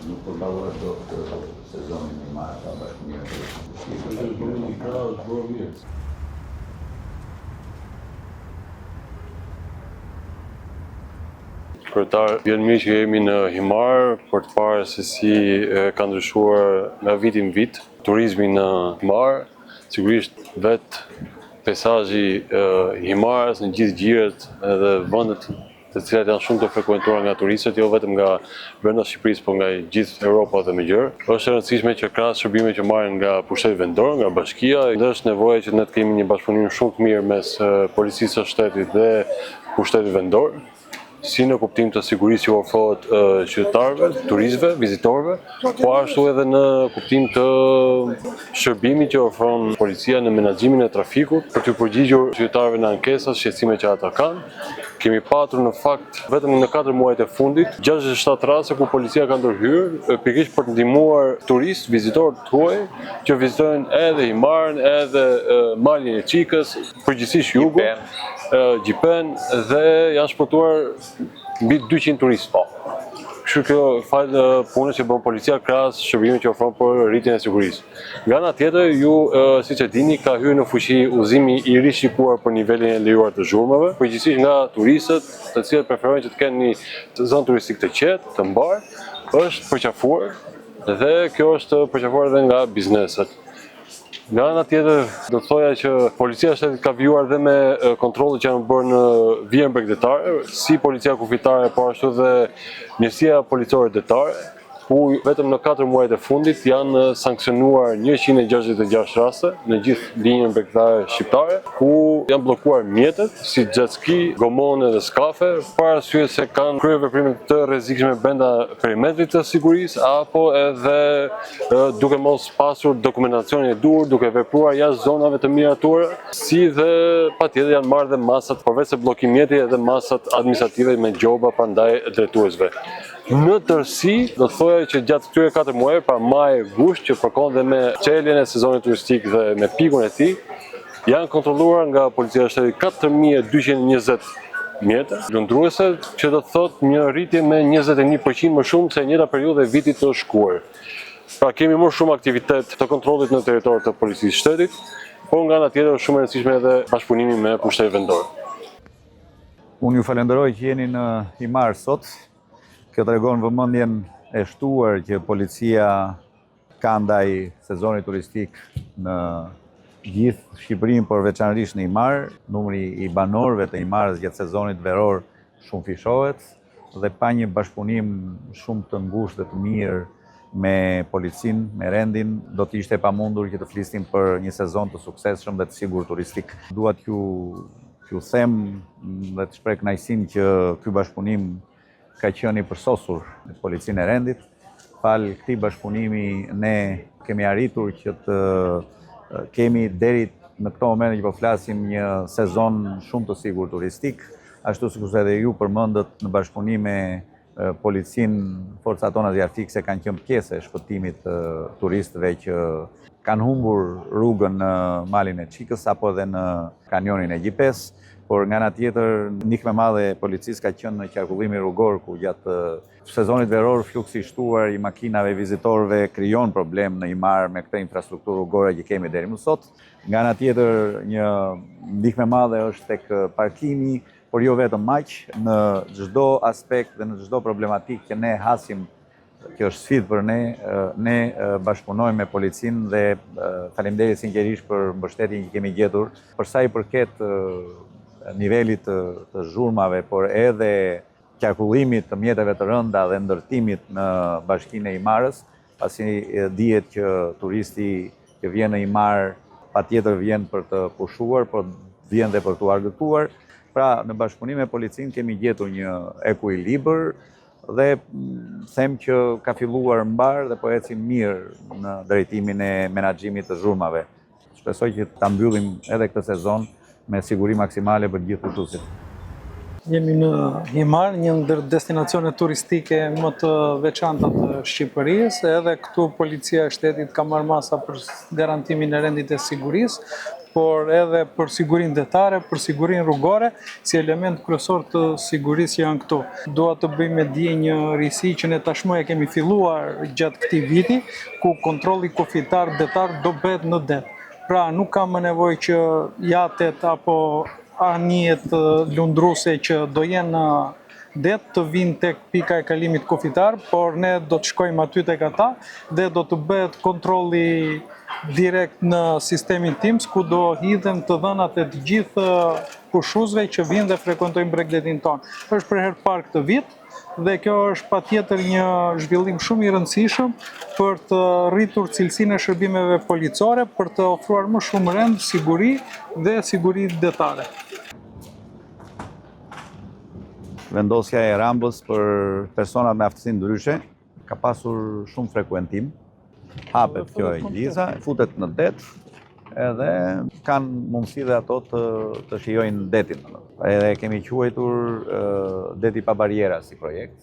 Nuk përballohet dot sezonin i marrë ka bashkëmirë. Kryetar, vjen mirë që jemi në Himar për të parë se si ka ndryshuar nga viti në vit turizmi në Himar. Sigurisht vetë peisazhi i Himarës në gjithë gjiret edhe vendet të cilat janë shumë të frekuentuara nga turistët, jo vetëm nga brenda Shqipërisë, por nga gjithë Europa dhe më gjërë. Është e rëndësishme që krahas shërbimeve që marrin nga pushteti vendor, nga bashkia, është nevoja që ne të kemi një bashkëpunim shumë të mirë mes policisë së shtetit dhe pushtetit vendor, si në kuptim të sigurisë që ofrohet qytetarëve, turistëve, vizitorëve, po ashtu edhe në kuptim të shërbimit që ofron policia në menaxhimin e trafikut për të përgjigjur qytetarëve në ankesat, shqetësimet që ata kanë. Kemi patur në fakt vetëm në 4 muajt e fundit 67 raste ku policia ka ndërhyrë pikërisht për të ndihmuar turistë, vizitorët tuaj që vizitojnë edhe Himarën, edhe malin e Çikës, përgjithsisht jugun, Gjipen dhe janë shpëtuar mbi 200 turistë. Kështu kjo fal punës që bën policia krahas shërbimit që ofron për rritjen e sigurisë. Nga ana tjetër, ju siç e dini, ka hyrë në fuqi udhëzimi i rishikuar për nivelin e lejuar të zhurmave, përgjithsisht nga turistët, të cilët preferojnë që të kenë një zonë turistike të qetë, të mbar, është përqafuar dhe kjo është përqafuar edhe nga bizneset. Nga ana tjetër, do të thoja që policia e shtetit ka vijuar dhe me kontrollet që janë bërë në vijën bregdetare, si policia kufitare, por ashtu dhe njësia policore detare, ku vetëm në 4 muajt e fundit janë sankcionuar 166 raste në gjithë linjën bregdetare shqiptare, ku janë bllokuar mjetet, si jet ski, gomone dhe skafe, për arsye se kanë kryer veprime të rrezikshme brenda perimetrit të sigurisë, apo edhe duke mos pasur dokumentacionin e duhur, duke vepruar jashtë zonave të miratura, si dhe patjetër janë marrë dhe masat, përveç se bllokim mjeti, edhe masat administrative me gjoba prandaj drejtuesve. Në tërësi, do të thoja që gjatë këtyre 4 muajve, pra maj, gusht, që përkon dhe me çeljen e sezonit turistik dhe me pikun e tij, janë kontrolluar nga policia e shtetit 4220 mjete lundruese, që do të thotë një rritje me 21% më shumë se në njëjta periudhë e vitit të shkuar. Pra kemi më shumë aktivitet të kontrollit në territor të policisë së shtetit, por nga ana tjetër është shumë e rëndësishme edhe bashkëpunimi me pushtetin vendor. Unë ju falenderoj që jeni në Himar sot. Kjo tregon vëmendjen e shtuar që policia ka ndaj sezonit turistik në gjithë Shqipërinë, por veçanërisht në Himar. Numri i banorëve të Himarës gjatë sezonit veror shumë fishohet dhe pa një bashkëpunim shumë të ngushtë dhe të mirë me policinë, me rendin, do të ishte pamundur që të flisnim për një sezon të suksesshëm dhe të sigurt turistik. Dua t'ju them dhe të shpreh kënaqësinë që ky bashkëpunim ka qenë i përsosur me policinë e rendit. Fal këtij bashkëpunimi ne kemi arritur që të kemi deri në këto momente që po flasim një sezon shumë të sigurt turistik, ashtu sikur edhe ju përmendët në bashkëpunim me policinë, forcat tona zjarfikse kanë qenë pjesë e shpëtimit të turistëve që kanë humbur rrugën në malin e Çikës apo edhe në kanionin e Gjipes. Por nga ana tjetër, ndihmë e madhe e policisë ka qenë në qarkullimi rrugor, ku gjatë sezonit veror fluksi i shtuar i makinave vizitorëve krijon problem në Himar me këtë infrastrukturë rrugore që kemi deri më sot. Nga ana tjetër, një ndihmë e madhe është tek parkimi, por jo vetëm aq, në çdo aspekt dhe në çdo problematikë që ne hasim, që është sfidë për ne bashkëpunojmë me policinë dhe faleminderit sinqerisht për mbështetjen që kemi gjetur. Për sa i përket nivelit të zhurmave, por edhe qarkullimit të mjeteve të rënda dhe ndërtimit në bashkinë e Himarës, pasi dihet që turisti që vjen në Himar patjetër vjen për të pushuar, por vjen dhe për të argëtuar. Pra, në bashkëpunim me policinë kemi gjetur një ekuilibër dhe them që ka filluar mbar dhe po ecim mirë në drejtimin e menaxhimit të zhurmave. Shpresoj që ta mbyllim edhe këtë sezon me siguri maksimale për gjithë kurtuesit. Jemi në Himar, një ndër destinacionet turistike më të veçanta të Shqipërisë, edhe këtu policia e shtetit ka marrë masa për garantimin e rendit e sigurisë, por edhe për sigurinë detare, për sigurinë rrugore, si element kryesor të sigurisë që janë këtu. Dua të bëj me dije një risi që ne tashmë e kemi filluar gjatë këtij viti, ku kontrolli kufitar detar do bëhet në det. Pra nuk ka më nevojë që jatet apo anijet lundruese që do jenë në det të vinë tek pika e kalimit kufitar, por ne do të shkojmë aty tek ata dhe do të bëhet kontrolli direkt në sistemin TIMS, ku do hidhen të dhënat e të gjithë pushuesve që vinë dhe frekuentojnë Bregdetin tonë. Është për herë parë këtë vit dhe kjo është patjetër një zhvillim shumë i rëndësishëm për të rritur cilësinë e shërbimeve policore, për të ofruar më shumë rend, siguri dhe siguri detare. Vendosja e rambës për personat me aftësi ndryshe ka pasur shumë frekuentim. Hapet kjo e liza, futet në det, edhe kanë mundësi dhe ato të shijojnë detin. Edhe kemi quajtur deti pa bariera si projekt.